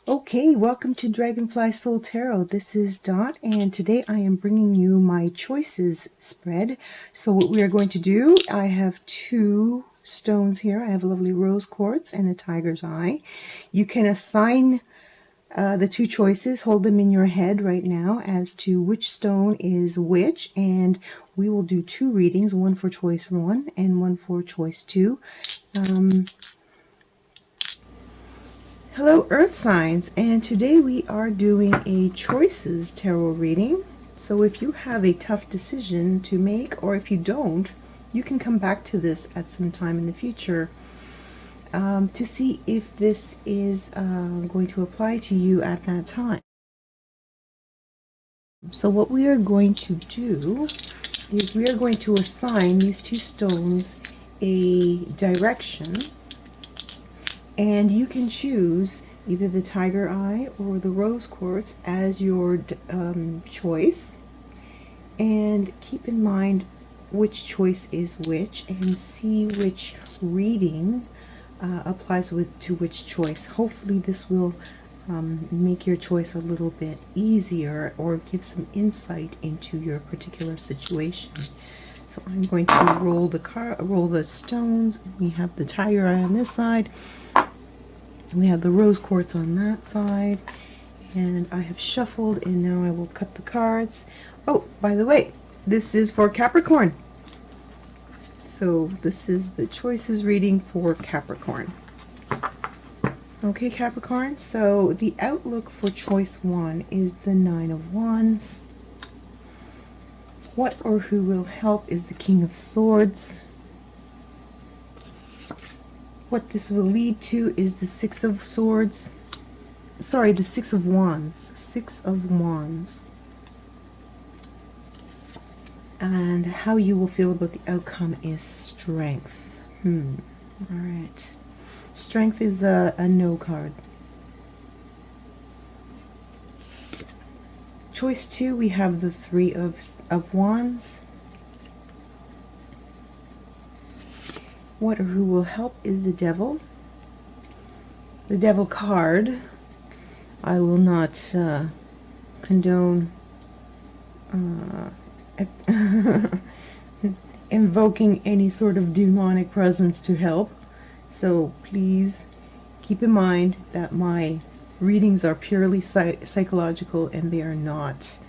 Okay, welcome to Dragonfly Soul Tarot. This is Dot, and today I am bringing you my choices spread. So what we are going to do, I have two stones here. I have a lovely rose quartz and a tiger's eye. You can assign the two choices, hold them in your head right now as to which stone is which, and we will do two readings, one for choice 1 and one for choice 2. Hello Earth signs, and today we are doing a choices tarot reading. So if you have a tough decision to make, or if you don't, you can come back to this at some time in the future to see if this is going to apply to you at that time. So what we are going to do is we are going to assign these two stones a direction, and you can choose either the tiger eye or the rose quartz as your choice, and keep in mind which choice is which and see which reading applies to which choice. Hopefully this will make your choice a little bit easier or give some insight into your particular situation. So I'm going to roll the stones. We have the tiger eye on this side. We have the rose quartz on that side, and I have shuffled, and now I will cut the cards. Oh, by the way, this is for Capricorn. So this is the choices reading for Capricorn. Okay, Capricorn, so the outlook for choice 1 is the 9 of Wands. What or who will help is the King of Swords. What this will lead to is the 6 of Swords. Sorry, the 6 of Wands. 6 of Wands. And how you will feel about the outcome is strength. Alright. Strength is a no card. Choice 2, we have the 3 of Wands. What or who will help is the Devil. The Devil card. I will not condone invoking any sort of demonic presence to help. So please keep in mind that my readings are purely psychological and they are not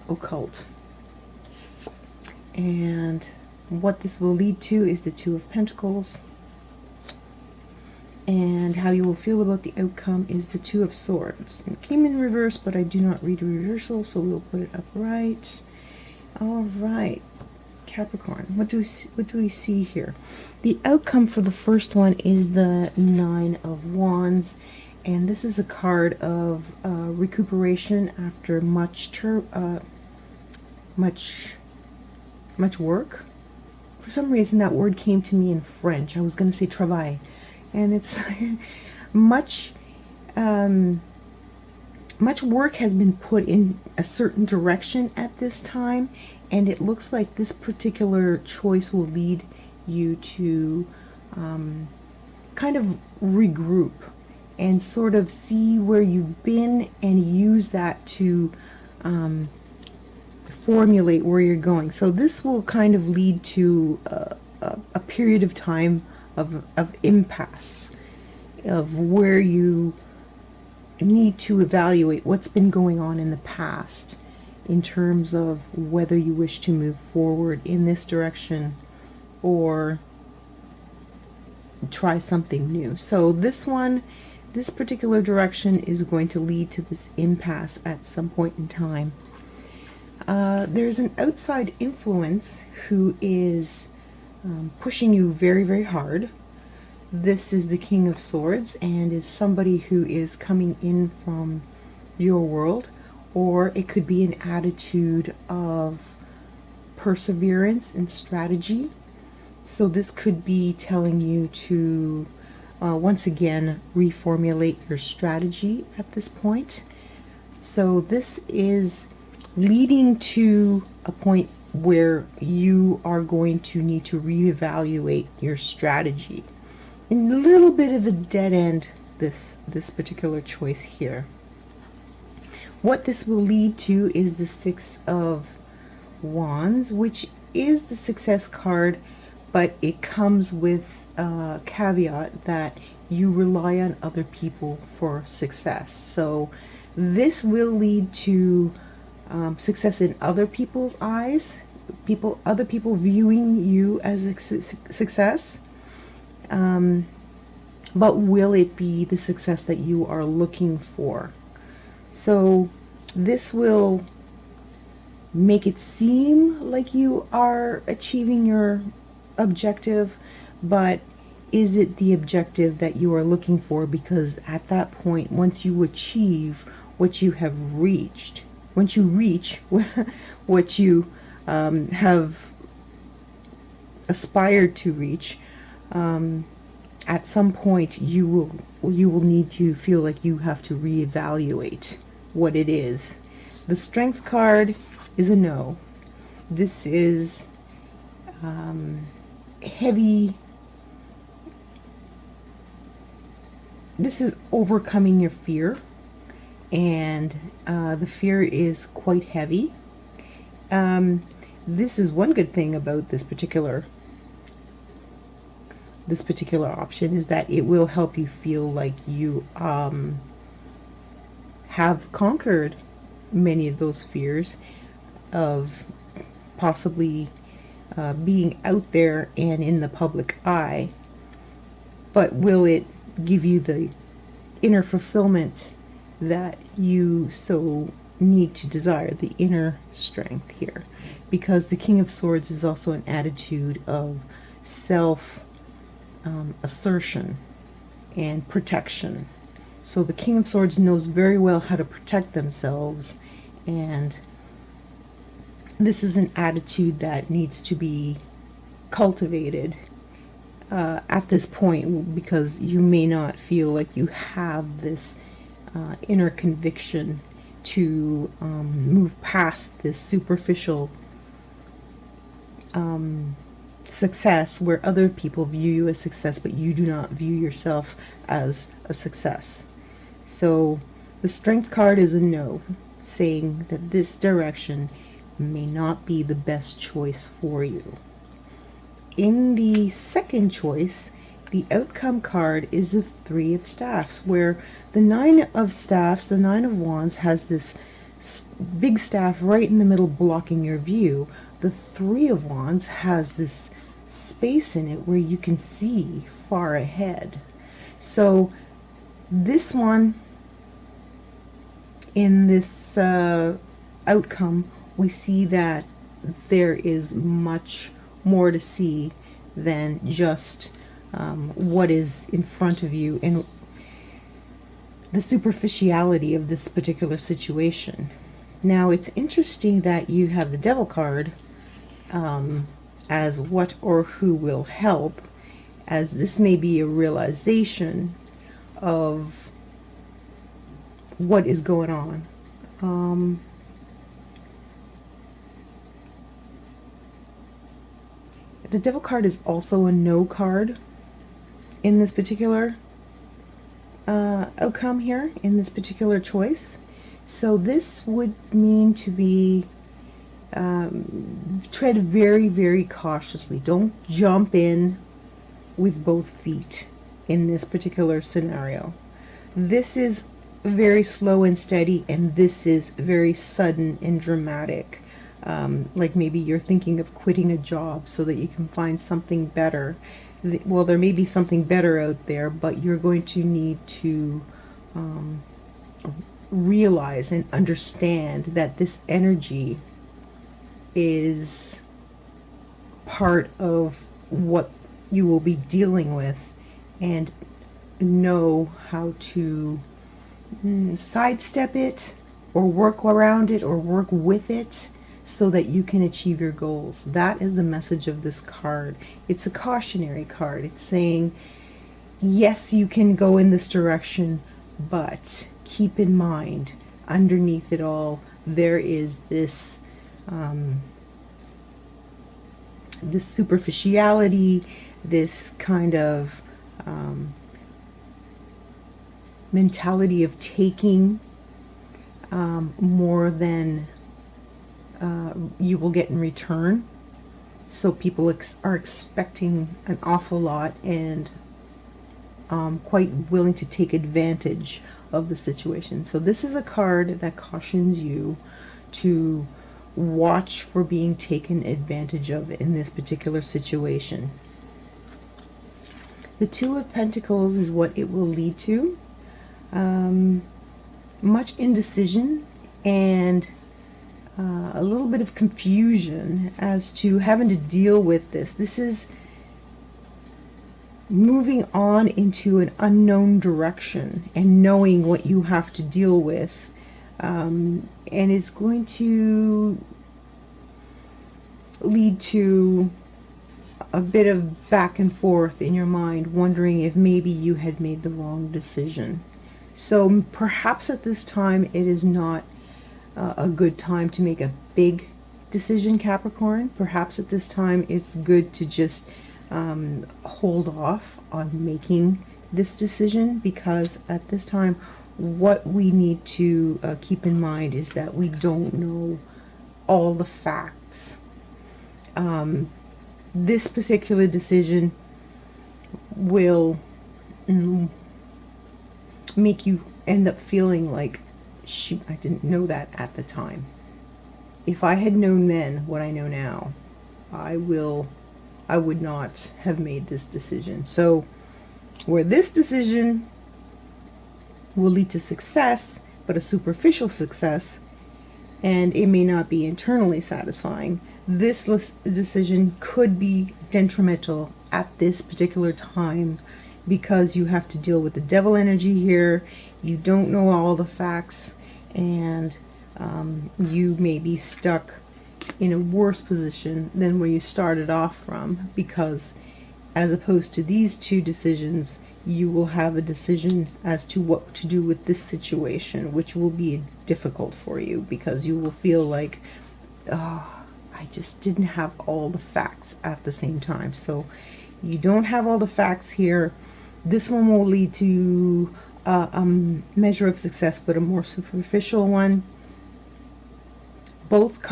occult. And what this will lead to is the 2 of Pentacles. And how you will feel about the outcome is the 2 of Swords. It came in reverse, but I do not read a reversal, so we'll put it upright. All right, Capricorn, what do we see here? The outcome for the first one is the 9 of Wands, and this is a card of recuperation after much work. For some reason, that word came to me in French. I was going to say travail. And it's much work has been put in a certain direction at this time, and it looks like this particular choice will lead you to kind of regroup and sort of see where you've been and use that to formulate where you're going. So this will kind of lead to a period of time of impasse, of where you need to evaluate what's been going on in the past in terms of whether you wish to move forward in this direction or try something new. So this particular direction is going to lead to this impasse at some point in time. There's an outside influence who is pushing you very, very hard. This is the King of Swords and is somebody who is coming in from your world, or it could be an attitude of perseverance and strategy. So this could be telling you to once again reformulate your strategy at this point. So this is leading to a point where you are going to need to reevaluate your strategy. In a little bit of a dead end this particular choice here. What this will lead to is the Six of Wands, which is the success card, but it comes with a caveat that you rely on other people for success. So this will lead to success in other people's eyes, other people viewing you as a success. But will it be the success that you are looking for? So this will make it seem like you are achieving your objective, but is it the objective that you are looking for? Because at that point, once you achieve what you have reached, once you reach what you have aspired to reach, at some point you will need to feel like you have to reevaluate what it is. The Strength card is a no. This is heavy. This is overcoming your fear, and the fear is quite heavy. This is one good thing about this particular option, is that it will help you feel like you have conquered many of those fears of possibly being out there and in the public eye. But will it give you the inner fulfillment that you so need to desire, the inner strength here? Because the King of Swords is also an attitude of self assertion and protection. So the King of Swords knows very well how to protect themselves, and this is an attitude that needs to be cultivated at this point, because you may not feel like you have this inner conviction to move past this superficial success where other people view you as success, but you do not view yourself as a success. So the Strength card is a no, saying that this direction may not be the best choice for you. In the second choice, the outcome card is the Three of Staffs, where the Nine of Staffs, the Nine of Wands, has this big staff right in the middle blocking your view. The Three of Wands has this space in it where you can see far ahead. So this one, in this outcome, we see that there is much more to see than just what is in front of you and the superficiality of this particular situation. Now, it's interesting that you have the Devil card as what or who will help, as this may be a realization of what is going on. The Devil card is also a no card in this particular outcome here, in this particular choice. So this would mean to be tread very, very cautiously. Don't jump in with both feet in this particular scenario. This is very slow and steady, and this is very sudden and dramatic. Like maybe you're thinking of quitting a job so that you can find something better. Well, there may be something better out there, but you're going to need to realize and understand that this energy is part of what you will be dealing with, and know how to sidestep it or work around it or work with it so that you can achieve your goals. That is the message of this card. It's a cautionary card. It's saying, yes, you can go in this direction, but keep in mind, underneath it all, there is this this superficiality, this kind of mentality of taking more than you will get in return. So people are expecting an awful lot and quite willing to take advantage of the situation. So this is a card that cautions you to watch for being taken advantage of in this particular situation. The Two of Pentacles is what it will lead to. Much indecision and a little bit of confusion as to having to deal with this. This is moving on into an unknown direction and knowing what you have to deal with. And it's going to lead to a bit of back and forth in your mind, wondering if maybe you had made the wrong decision. So perhaps at this time it is not a good time to make a big decision, Capricorn. Perhaps at this time it's good to just hold off on making this decision, because at this time what we need to keep in mind is that we don't know all the facts. This particular decision will make you end up feeling like, shoot, I didn't know that at the time. If I had known then what I know now, I would not have made this decision. So where this decision will lead to success, but a superficial success, and it may not be internally satisfying, this decision could be detrimental at this particular time, because you have to deal with the devil energy here. You don't know all the facts, and you may be stuck in a worse position than where you started off from, because as opposed to these two decisions, you will have a decision as to what to do with this situation, which will be difficult for you, because you will feel like, oh, I just didn't have all the facts at the same time. So you don't have all the facts here. This one will lead to a measure of success, but a more superficial one. Both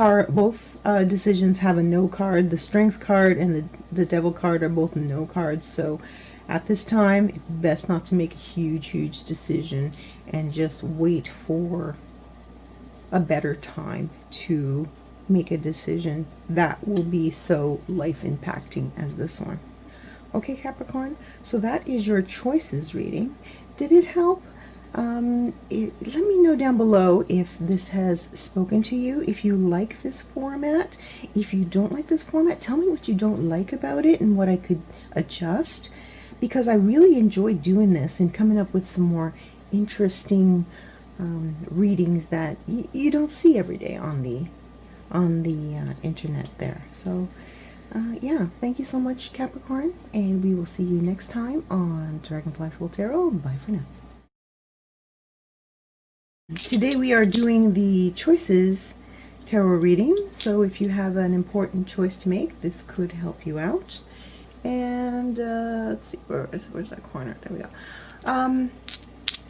decisions have a no card. The Strength card and the Devil card are both no cards. So at this time, it's best not to make a huge decision, and just wait for a better time to make a decision that will be so life impacting as this one. Okay, Capricorn, so that is your choices reading. Did it help? Let me know down below if this has spoken to you, if you like this format. If you don't like this format, tell me what you don't like about it and what I could adjust, because I really enjoy doing this and coming up with some more interesting readings that you don't see every day on the internet there. So yeah, thank you so much, Capricorn, and we will see you next time on Dragonfly Soul Tarot. Bye for now. Today we are doing the choices tarot reading, so if you have an important choice to make, this could help you out. And let's see, where's that corner? There we go.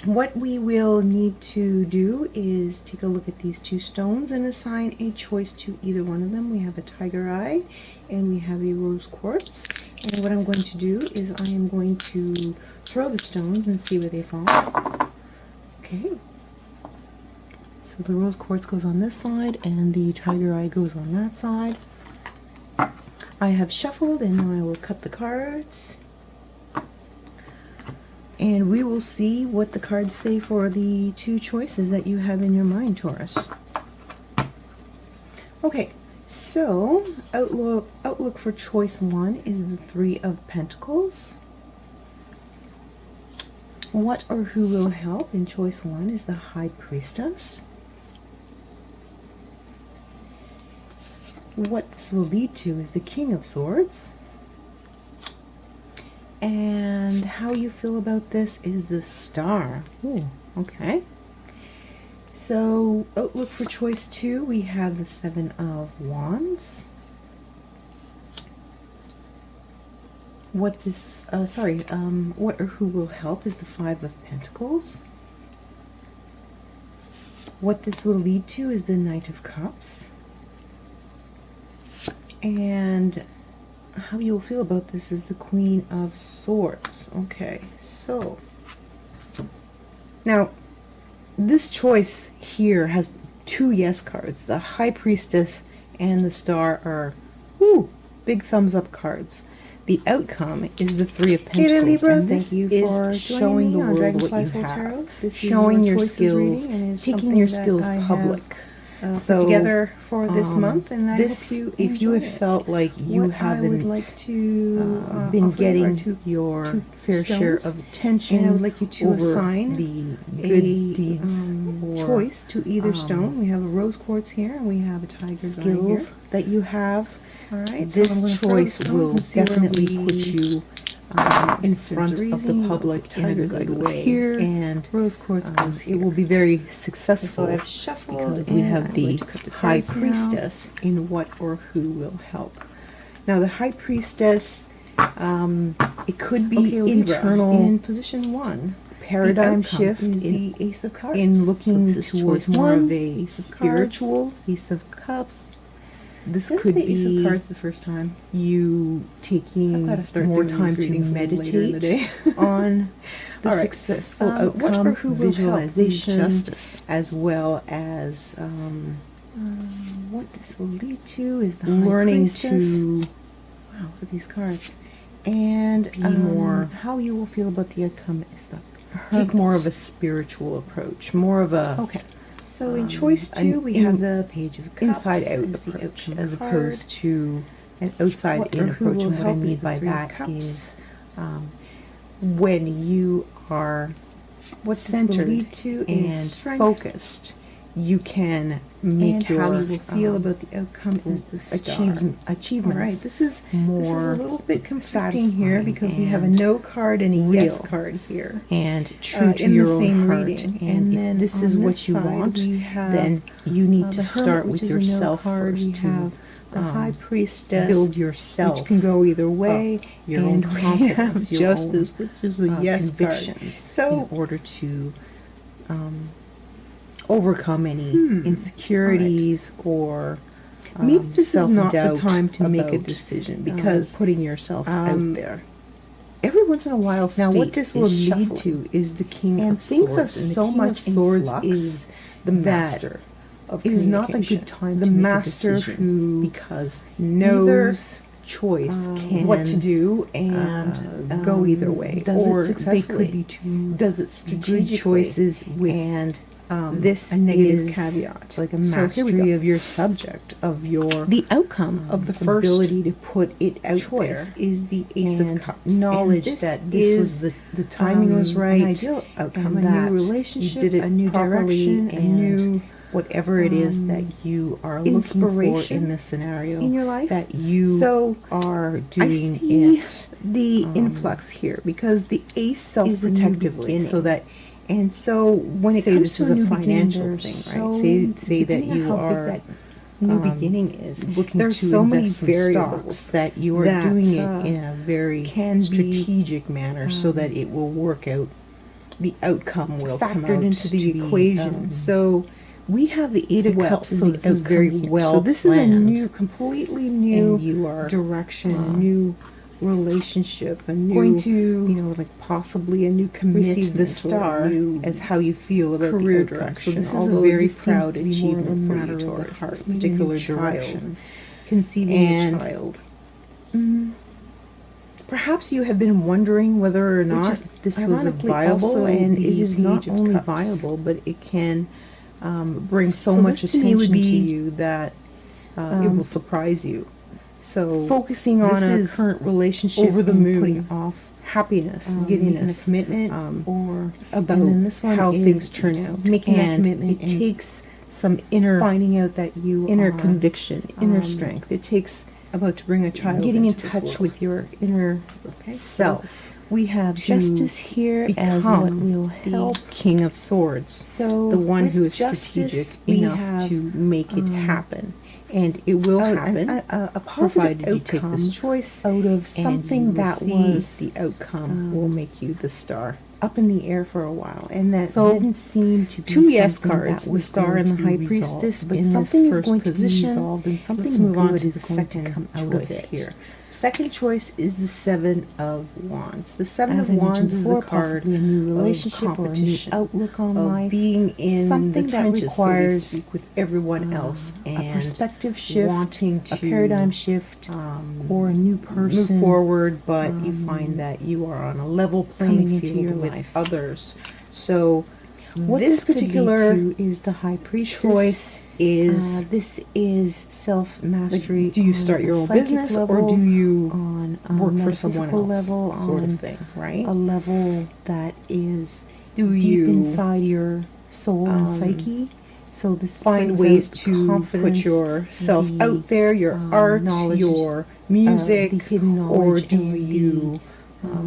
What we will need to do is take a look at these two stones and assign a choice to either one of them. We have a tiger eye and we have a rose quartz. And what I'm going to do is I am going to throw the stones and see where they fall. Okay. So the rose quartz goes on this side and the tiger eye goes on that side. I have shuffled, and now I will cut the cards. And we will see what the cards say for the two choices that you have in your mind, Taurus. Okay, so outlook for choice 1 is the Three of Pentacles. What or who will help in choice 1 is the High Priestess. What this will lead to is the King of Swords. And how you feel about this is the Star. Ooh, okay. So, outlook for choice 2, we have the Seven of Wands. What or who will help is the Five of Pentacles. What this will lead to is the Knight of Cups. And how you'll feel about this is the Queen of Swords. Okay, so now this choice here has two yes cards. The High Priestess and the Star are big thumbs up cards. The outcome is the Three of Pentacles, Libra, and this is showing the world what you have, showing your skills, taking your skills public. So together for this month, and I this, hope you if you have felt like you haven't been getting your fair share of attention, and I would like you to assign the good deeds or choice to either stone. We have a rose quartz here, and we have a tiger skills here that you have. All right, this choice will definitely put you in front of the public in a good way, here, and rose quartz goes here. It will be very successful. So I've shuffled, because we have the High Priestess in what or who will help. Now the High Priestess, it could be internal in position 1. Paradigm shift is in the Ace of Cups. in looking towards more of a spiritual Ace of Cups. This Didn't could say Ace be of Cards the first time. You taking more time to meditate on the successful outcome, visualization, justice, as well as what this will lead to is the learning High Priestess. to for these cards, and be more how you will feel about the outcome is that take more of a spiritual approach, more of a So in choice 2, we have the Page of Cups, inside-out approach, as opposed to an outside-in approach. And what I mean by that is when you are centered and focused, you can make and your how you will feel about the outcome is the Star. achievements. All right, this is more a little bit conflicting here because we have a no card and a yes card here, and true to your own heart. reading. And then if this is what you want, then you need to start with yourself first to the High Priestess, build yourself, which can go either way, your own confidence, your Justice, which is a yes card. So in order to overcome any insecurities or maybe this is not the time to make a about, decision because putting yourself out there. Every once in a while, now what fate this will is lead shuffling. to is the King And of things Swords. are And the so King much of Swords flux is the master of It is not a communication. good time the to make a master decision who because knows choice can what to do and go either way. Does or it successfully? They could be two Does it good strategically? choices with And this a negative is caveat. like a So here we mastery go. of your subject, of your The outcome of the first ability to put it out choice there, is the Ace and of Cups. knowledge And that this was the timing was right, an ideal outcome, and a that new relationship, you did it a new properly, direction, a new whatever it is that you are looking for inspiration in this scenario in your life. that you So are doing I see it the influx here because the Ace self-protectively, so that. and so when it Say comes this to is a a new financial beginning, thing, right? Say that depending on you how big are that new beginning is. looking There's to so many invest some variables stocks, that you are that, doing it in a very can be, strategic manner so that it will work out. The outcome will come factored out into the to be, equation. So we have the Eight of Cups as so the this is very outcome here. well So this is a planned. new, completely new And you are direction, a new relationship, a new, going to, like possibly a new commitment. receive the star as how you feel about career the outcome. direction. So this is Although a very this seems proud to be achievement more of a for matter you, of the Taurus. heart, This may be a particular new child, direction. conceiving And a child. Perhaps you have been wondering whether or not is this was a ironically viable, also and it the is not Page of only Cups. viable, but it can bring so So much this to me would attention to be, you that it will surprise you. So focusing on this a is current relationship over the and moon, putting off happiness, making a giddiness, commitment or about and then this one how is, things turn out. Making that And commitment, it takes some inner finding out that you inner are conviction, inner strength. It takes about to bring a child getting in into this touch world. with your inner Okay, self. we have to justice here as what become will the help. King of Swords, So the one with who is justice, strategic we enough have, to make it happen, and it will happen. a positive provided you outcome take this choice out of and something you that receive was the outcome will make you the star. up in the air for a while, and that So, didn't seem to be 2 yes something cards, that the was Star going and the to High be Priestess, resolved. But in this something is first going to be position. resolved, and something Let's move on good to is the going to second come out choice of it here. Second choice is the Seven of Wands. The Seven As of I mentioned Wands is the before, card possibly a new of relationship or a new competition, outlook on of life, being in something the that trenches, requires so to speak, with everyone else, a and perspective shift, wanting a to paradigm shift, or a new person move forward, but you find that you are on a level playing coming into field your with life. others. So What this this could particular lead to is the High Priestess. choice is This is self-mastery. do you on start a your own psychic business, level, or do you on a work for someone metaphysical else, level, sort on of thing, right? a level that is Do deep you inside your soul and psyche. So this find brings ways out the to confidence, put yourself the, out there, your art, knowledge, your music, the hidden or knowledge, do and you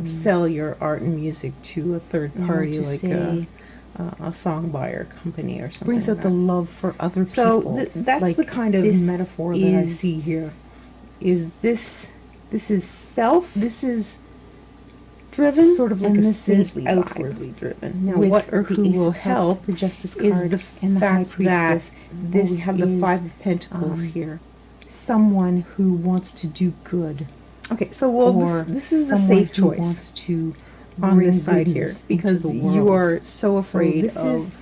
sell your art and music to a third party, to like say, a song buyer company or something? brings like out the that. love for other So people. that's Like the kind of this metaphor that I is- see here. Is this is self? This is driven, sort of like and a this is saintly vibe. outwardly driven. Now, With what or the who Ace will of Cups, help the Justice is card, the and the High fact that Priestess. this We have the is, Five of Pentacles here. someone who wants to do good. Okay, so well, or this is a someone safe who choice wants to on bring this side here, goodness because into the you world. are so afraid this of is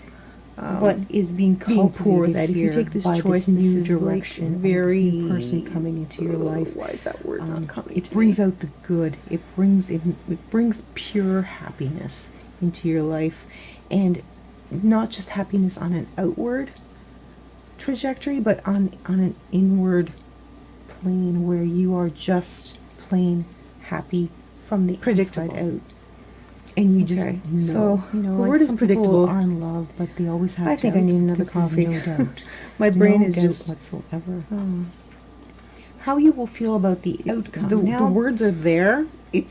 what is being being poor, cultivated that if you here take this by choice, this this new is direction, like of very this new person coming into your life. Why is that word not coming? It brings out the good. It brings pure happiness into your life, and not just happiness on an outward trajectory, but on an inward plane where you are just plain happy from the inside out. And you just know. So, you know, the like word is some people predictable. are in love, but they always have I think I need another coffee. No doubt. My brain no is doubt just whatsoever. How you will feel about the outcome. the words are there.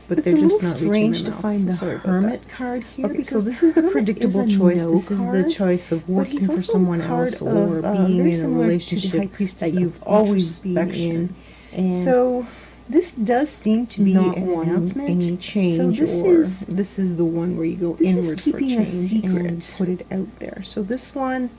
But they're a just little not strange reaching to my mouth. find So the sorry about Hermit that. card here. Okay, so because this is the Hermit predictable is a choice. no This is the card, choice of but working he's for also someone a card else, or of, being very in a similar to the High relationship Priestess that you've of always been in. introspection. And So this does seem to be not an wanting announcement. any change. So this is the one where you go this inward is keeping for a change secret. and put it out there. So this one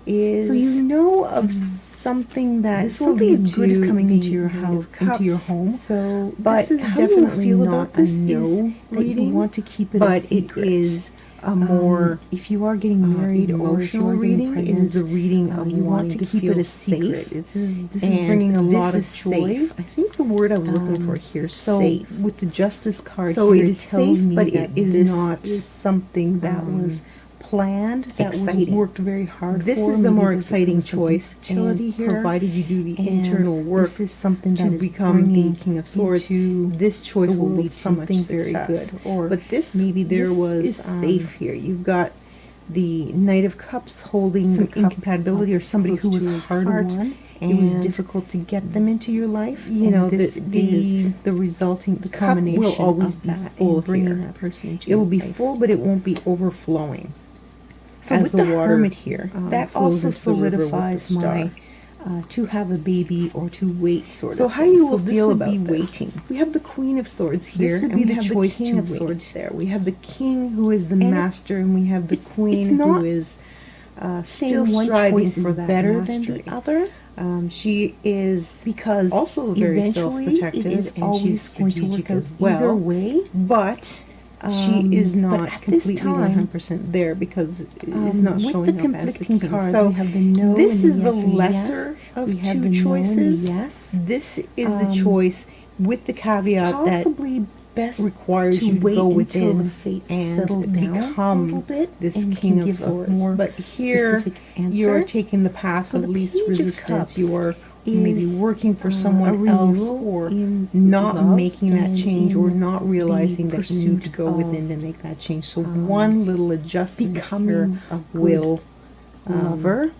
is, So you know of something that this will something lead is good is to coming into the your Knight house, of into your Cups. home. So But this is how you definitely feel not about this a no is that reading, you want to keep it but a secret. it is a more if you are getting married or if you emotional are getting reading. pregnant, It is a reading of you want wanting to keep it feel a secret. safe. This is bringing a lot of joy. Safe. I think the word I was looking for here, so safe. with the Justice card So here, it is tells safe, me but that it is this not is something that was planned, that was exciting. worked very hard This for. is the Maybe more there exciting was some choice, utility and here, provided you do the and internal work this is something to that is become the bringing King of Swords, into this choice the will world lead to something much very success. good. Or But this maybe there this was is safe here. You've got the Knight of Cups holding some the cup incompatibility, or somebody who close was to his hard heart. won. And It was difficult to get them into your life. You and know, this is the resulting cup combination will always of be that full and bringing here. that person into It will your be life. full, but it won't be overflowing. So as with the the water, Hermit here, that flows also into the river with the solidifies my to have a baby or to wait sort So of how thing. you will this feel would about be this. waiting. We have the Queen of Swords here, This would and be we the have the choice King to of wait. Swords there. We have the King who is the master, and we have the it's Queen not who is saying still one striving choice for is that better mastery. than the other. She is Because also very eventually self-protective, it is and always she's going to strategic work out as well. either way. But she is but not at this completely time, 100% there, because it's not with showing the up as the conflicting king. cards, So we have the no this and is the the yes and the lesser yes. of We have two the no and the choices. yes. This is the choice with the caveat Possibly that best requires to you to wait go until within the fates and settle down a become little bit this and King can of give a Swords. more But here specific answer. you're taking the path So of the least Page of resistance. Cups You are maybe is, working for a someone else, renewal or in not love making that and change, or in not realizing the that you need to pursuit go of, within to make that change. So one little adjustment here becoming a good will lover,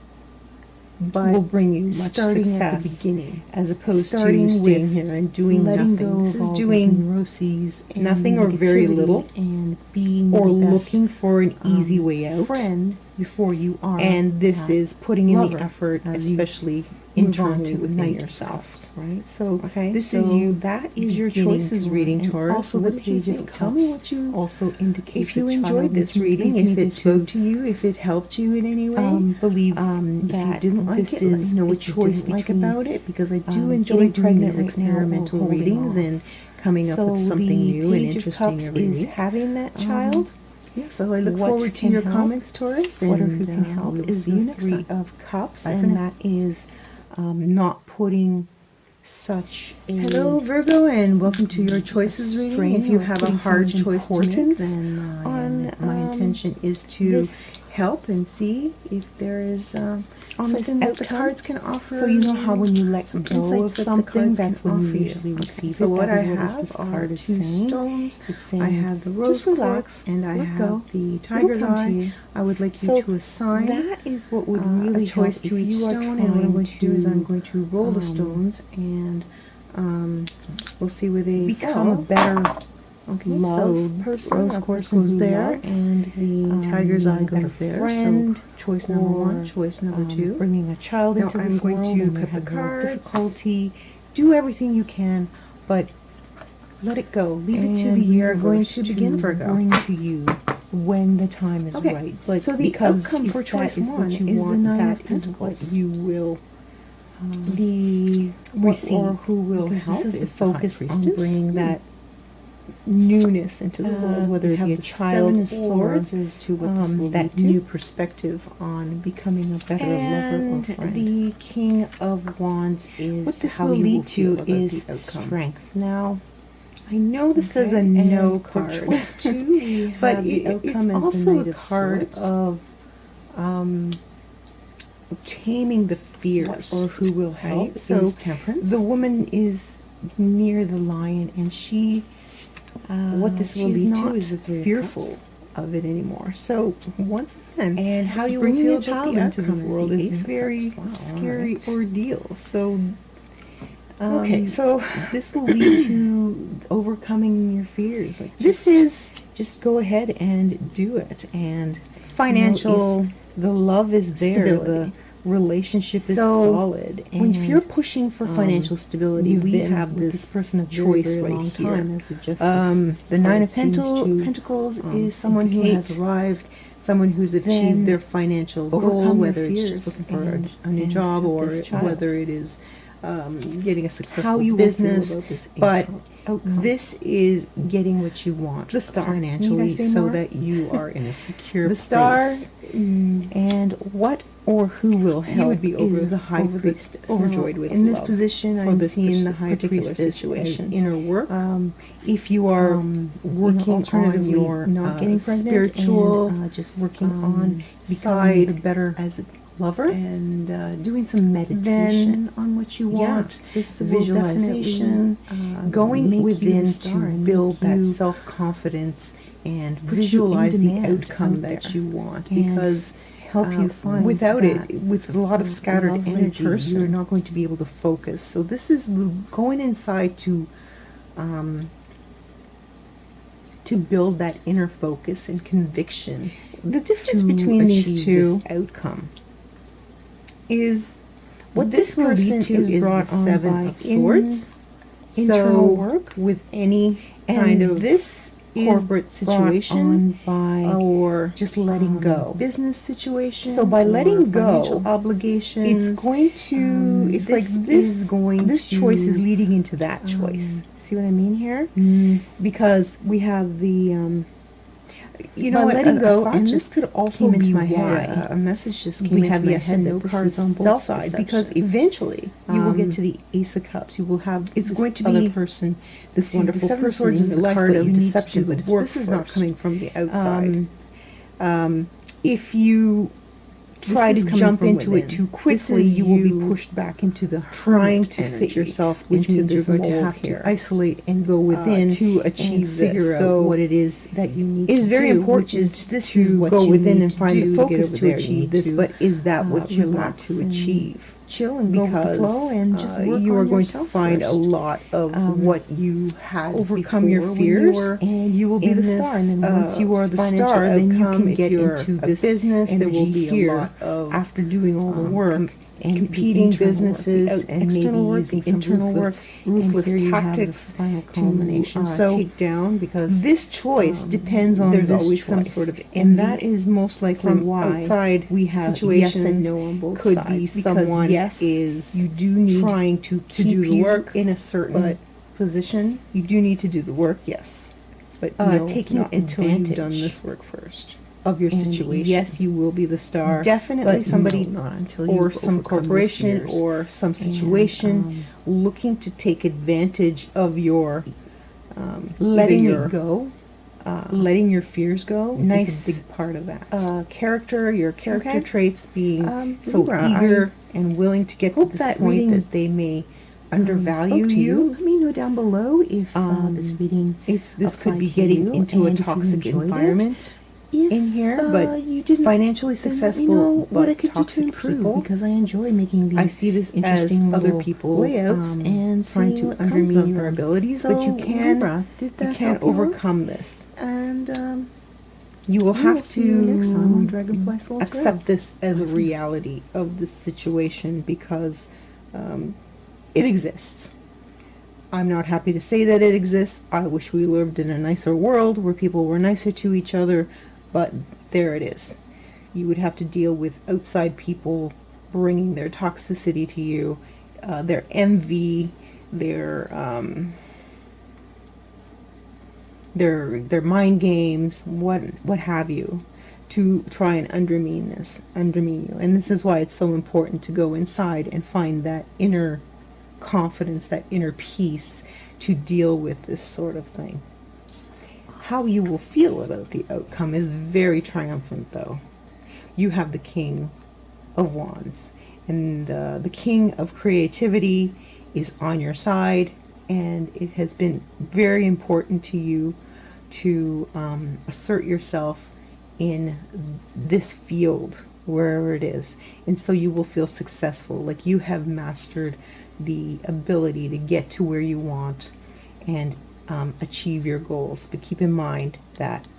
but will bring you much starting at the success, beginning, as opposed starting to staying with here and doing letting nothing. go This of is all doing those neuroses and nothing or very negativity little, and being or the best, looking for an easy way out. friend before you are And this that is putting in the lover, effort, as you especially internally within Knight yourself, Cups. right? So Okay, this so is you. That is your beginning choices to reading, and Taurus. also the what did you Page of think? Cups. Tell me what you also indicates if you a enjoyed child. this You can reading, please if me it spoke to you, if it helped you in any way. believe If you that didn't like this it, let is me know a what you choice didn't like between about it, because I do enjoy getting doing pregnant these right now or experimental holding readings off. and coming up So with something the new and Page of interesting Cups every is week. having that child. Yeah, so I look What forward to can your help? comments, Taurus, What or and who can help we will is see you the next Three time. of Cups, Bye for and now. that is not putting such a Hello, Virgo, and welcome to your choices reading. strain If you or have a putting so hard much choice to make, importance then on my intention is to this help and see if there is on something this that the outcome. cards can offer. So you know how when you let some go of insights that the something, cards that's can when you offer usually Okay, receive so it. what That I is what have this are card is two saying. stones. It's saying, I have the rose just relax, quartz, and I let have go. the It'll tiger's come to eye. you. I would like you So to assign that is what would a really choice help to if each you are stone, and what I'm going to do is trying I'm going to roll the stones, and we'll see where they become a fall. better Okay, love so person, rose a quartz person goes who there, loves, and the tiger's eye being a better goes there. friend, So choice number one, or, choice number two. bringing a child Now into I'm this going world, to and they cut the have more cards. difficulty. Do everything you can, but let it go. Leave it to the And we are going universe to begin, Virgo. bring to you when the time is Okay, right. But so the because outcome if for choice that is one what you is the want, Nine that of is what Pentacles. you will The receive. or Who will because help this is the focus High on Priestess. bringing that newness into the world, whether We it have be a the child Seven or of Swords as to what this will that lead to. new perspective on becoming a better lover or And friend. the King of Wands is What this how will you lead feel to about the is outcome. strength. Now, I know this is a Okay, no and for card, choice two, we have but the it's outcome as the also Knight a of card Swords. of taming the fears. Or who will help Right? So is Temperance. the woman is near the lion, and she What this will she's lead to not is the Three of fearful Cups. of it anymore. So once again, And how you will bringing feel a about child the into outcome this is world the is Ace of very Cups. Wow, scary alright. ordeal. So Okay, so this will lead to overcoming your fears. Like this is just go ahead and do it. And financial the love is there, stability. the relationship is So, solid. when if you're and, pushing for financial stability, you've we been have with this person a very, choice very right long here. time as the justice. The Nine of card seems to, Pentacles is someone who has indicate. arrived, someone who's Then achieved their financial goal, overcome your whether it's fears just looking for a new and job, have or this child. whether it is getting a successful How you will feel business. about this But outcome. this is getting what you want The Star. financially, Need I say so more? that you are in a secure The Star, place. and what or who will help You would be is the High Priestess. overjoyed Now, with in this love position, for I'm this seeing the High particular Priestess situation. as Inner work. if you are working on alternatively your not getting pregnant spiritual and just working on side becoming a better as a lover, and doing some meditation on what you want, this will visualization, definitely, going make you within the star to and build make that you, self-confidence and put you in visualize the demand outcome out that there you want, and because help you find without that it, with a lot of scattered lovely energy, person. you're not going to be able to focus. So this is going inside to build that inner focus and conviction. The difference to between these achieve two this outcome is what this this will person lead to is is the brought on Seven by of Swords. internal So, work, with any and kind of this is corporate brought situation on by or just letting go. business situation, So by or letting go, financial obligations, it's going to. It's like this is going this to choice is leading into that choice. See what I mean here? Because we have the. you know by what, letting a go, thought and this just could also came be into my why head. A message just came we into have my yes head and that no this cards is on both sides, self-deception. because eventually you will get to the Ace of Cups. You will have It's this going to other be- person, this See, wonderful the Seven of person Swords in is your the life, card but of you need to deception, do the but work this is not first. coming from the outside. If you try is to coming jump from into within. it too This quickly, is you will be you pushed back into the trying hermit to fit energy, yourself which into means you're this going to mold have here, to isolate and go within to achieve and figure this. out So what it is that you need. it is to very do, important. Which is This to is what go you within need and to find do the focus to to achieve achieve this. this. But is that what you want relax to and achieve? chill and go with the Because flow and just work you on are going yourself to find first. a lot of what you had Overcome your before when fears, were and you will be in the star. And this, then once you are the financial star, then you outcome. can If get you're into a this business, there will energy be a here lot of after doing all the work and competing the internal businesses work, the and external maybe work, using the some internal ruthless, work, ruthless and here tactics you have the final to culmination. So take down, because this choice depends on there's this always choice, some sort of and envy, that is most likely from why outside we have situations yes and no no on both could sides, be because someone yes, is you do need trying to to keep do the you work, in a certain but position, you do need to do the work, yes, but no, taking not until you've done advantage this work first. of your And situation. yes, you will be the star. Definitely but somebody no, not until or you've some overcome the corporation fears. or some And, situation looking to take advantage of your letting your it go, letting your fears go nice is a big part of that. character, your character Okay. traits being so Libra, eager and willing to get to hope this that point reading, that they may undervalue spoke to you. Let me know down below if this reading This could applied be to getting you, into a and if you toxic enjoyed environment it. in here, but you didn't, financially then let me successful know what I but could do to toxic improve, people. because I enjoy making these I see this as interesting other little people layouts and trying seeing to what comes undermine of your them. abilities, So, but you can Libra, did that help you out? overcome this. And You will we have will see you next time on to Dragonfly Soul accept Tarot. this as a reality of this situation, because it exists. I'm not happy to say that it exists. I wish we lived in a nicer world where people were nicer to each other, but there it is. You would have to deal with outside people bringing their toxicity to you, their envy, their mind games, what have you, to try and undermine you. And this is why it's so important to go inside and find that inner confidence, that inner peace to deal with this sort of thing. How you will feel about the outcome is very triumphant, though. You have the King of Wands, and the King of Creativity is on your side, and it has been very important to you to assert yourself in this field, wherever it is, and so you will feel successful, like you have mastered the ability to get to where you want and achieve your goals. But keep in mind that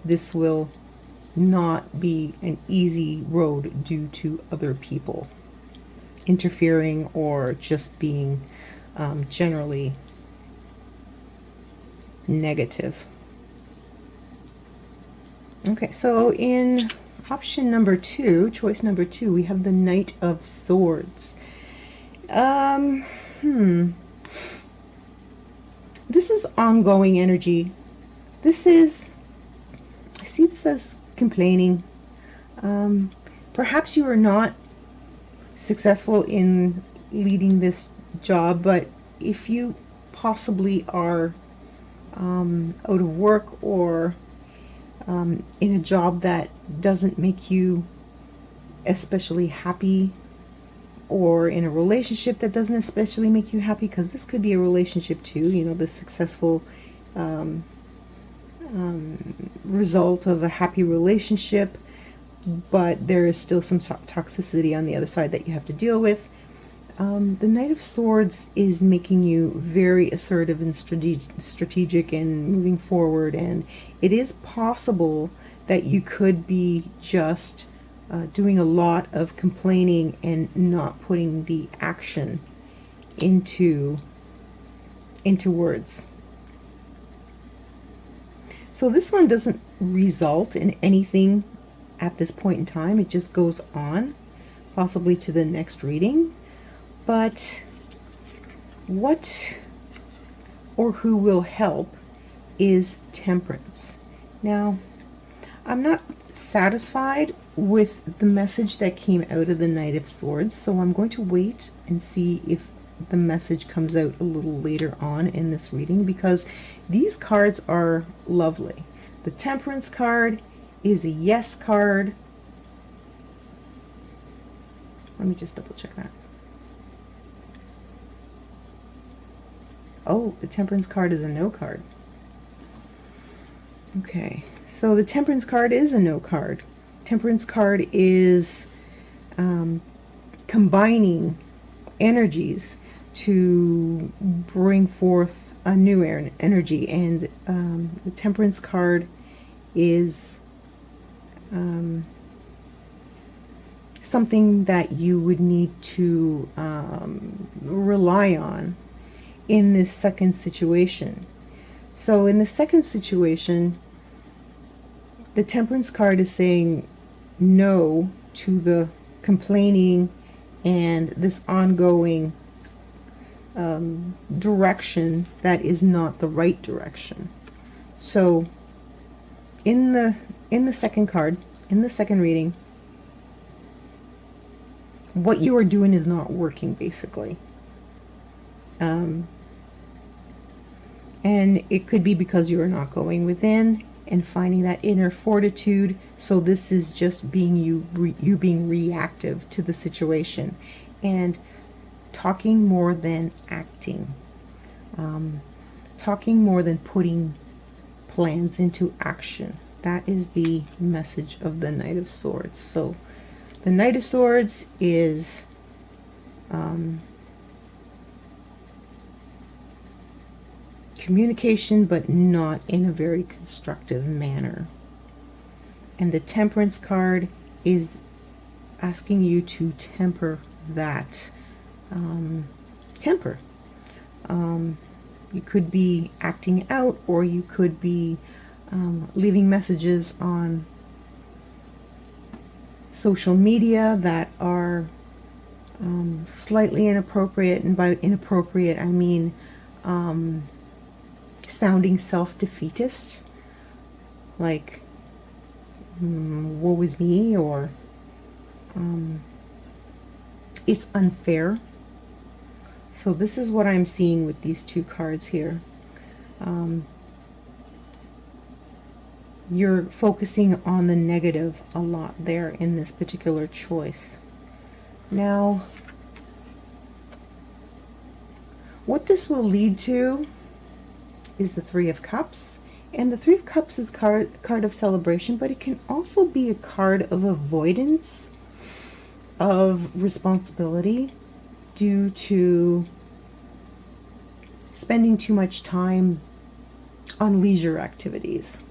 this will not be an easy road due to other people interfering or just being generally negative. Okay, so in option number 2, choice number 2, we have the Knight of Swords. This is ongoing energy. I see this as complaining. Perhaps you are not successful in leading this job, but if you possibly are out of work, or in a job that doesn't make you especially happy, or in a relationship that doesn't especially make you happy, because this could be a relationship too, the successful result of a happy relationship, but there is still some toxicity on the other side that you have to deal with. The Knight of Swords is making you very assertive and strategic and moving forward, and it is possible that you could be just doing a lot of complaining and not putting the action into words. So this one doesn't result in anything at this point in time. It just goes on, possibly to the next reading. But what or who will help is Temperance. Now, I'm not satisfied with the message that came out of the Knight of Swords, so I'm going to wait and see if the message comes out a little later on in this reading, because these cards are lovely. The Temperance card is a yes card. Let me just double check that. Oh, the Temperance card is a no card. Okay, so the Temperance card is a no card. Temperance card is combining energies to bring forth a new energy, and the Temperance card is something that you would need to rely on in this second situation. So in the second situation, the Temperance card is saying no to the complaining and this ongoing direction that is not the right direction. So in the second card, in the second reading, what you are doing is not working, basically. And it could be because you are not going within and finding that inner fortitude. So this is just being you being reactive to the situation and talking more than acting, talking more than putting plans into action. That is the message of the Knight of Swords. So the Knight of Swords is communication, but not in a very constructive manner. And the Temperance card is asking you to temper that temper. You could be acting out, or you could be leaving messages on social media that are slightly inappropriate, and by inappropriate I mean sounding self-defeatist, like woe is me, or it's unfair. So this is what I'm seeing with these two cards here. You're focusing on the negative a lot there in this particular choice. Now, what this will lead to is the Three of Cups. And the Three of Cups is card of celebration, but it can also be a card of avoidance of responsibility due to spending too much time on leisure activities.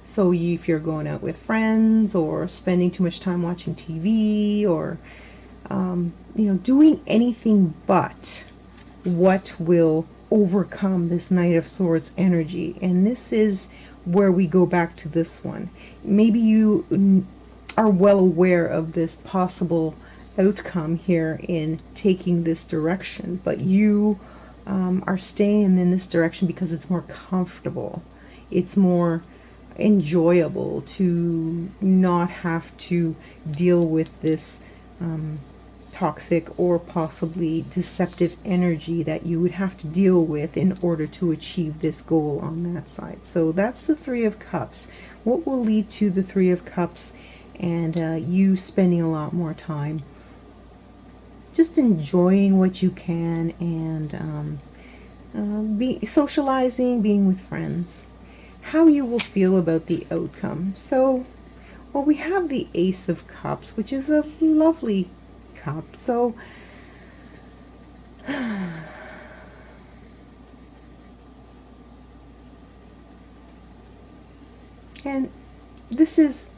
So if you're going out with friends, or spending too much time watching TV, or doing anything but what will overcome this Knight of Swords energy. And this is where we go back to this one. Maybe you are well aware of this possible outcome here in taking this direction, but you are staying in this direction because it's more comfortable. It's more enjoyable to not have to deal with this toxic or possibly deceptive energy that you would have to deal with in order to achieve this goal on that side. So that's the Three of Cups. What will lead to the Three of Cups and you spending a lot more time just enjoying what you can and socializing, being with friends. How you will feel about the outcome. So, well, we have the Ace of Cups, which is a lovely cup. So, and this is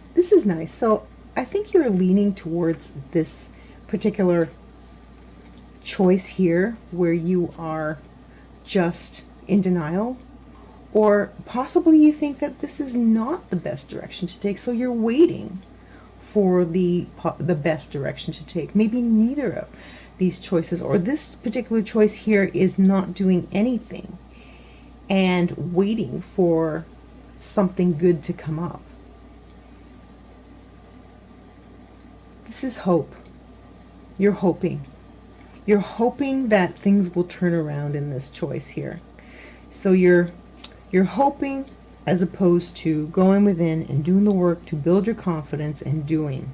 nice. So, I think you're leaning towards this particular choice here where you are just in denial, or possibly you think that this is not the best direction to take, so you're waiting for the best direction to take. Maybe neither of these choices, or this particular choice here is not doing anything and waiting for something good to come up. This is hope. You're hoping. You're hoping that things will turn around in this choice here. So you're hoping, as opposed to going within and doing the work to build your confidence and doing.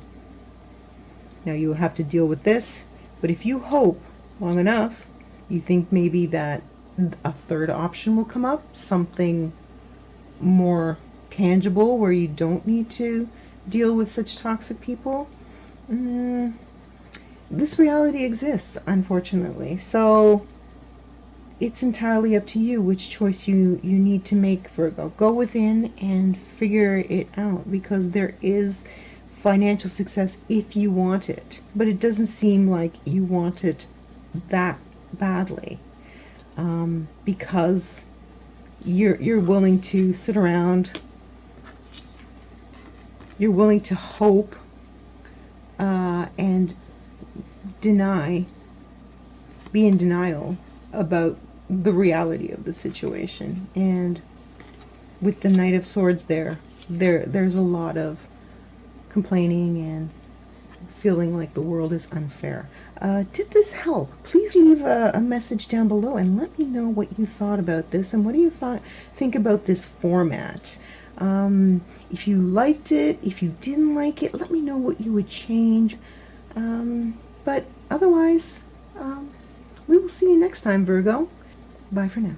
Now you will have to deal with this, but if you hope long enough, you think maybe that a third option will come up, something more tangible where you don't need to deal with such toxic people. This reality exists, unfortunately. So it's entirely up to you which choice you need to make, Virgo. Go within and figure it out, because there is financial success if you want it, but it doesn't seem like you want it that badly, because you're willing to sit around, you're willing to hope, and be in denial about the reality of the situation. And with the Knight of Swords there's a lot of complaining and feeling like the world is unfair. Did this help? Please leave a message down below and let me know what you thought about this and what do you think about this format. If you liked it, if you didn't like it, let me know what you would change. But otherwise, we will see you next time, Virgo. Bye for now.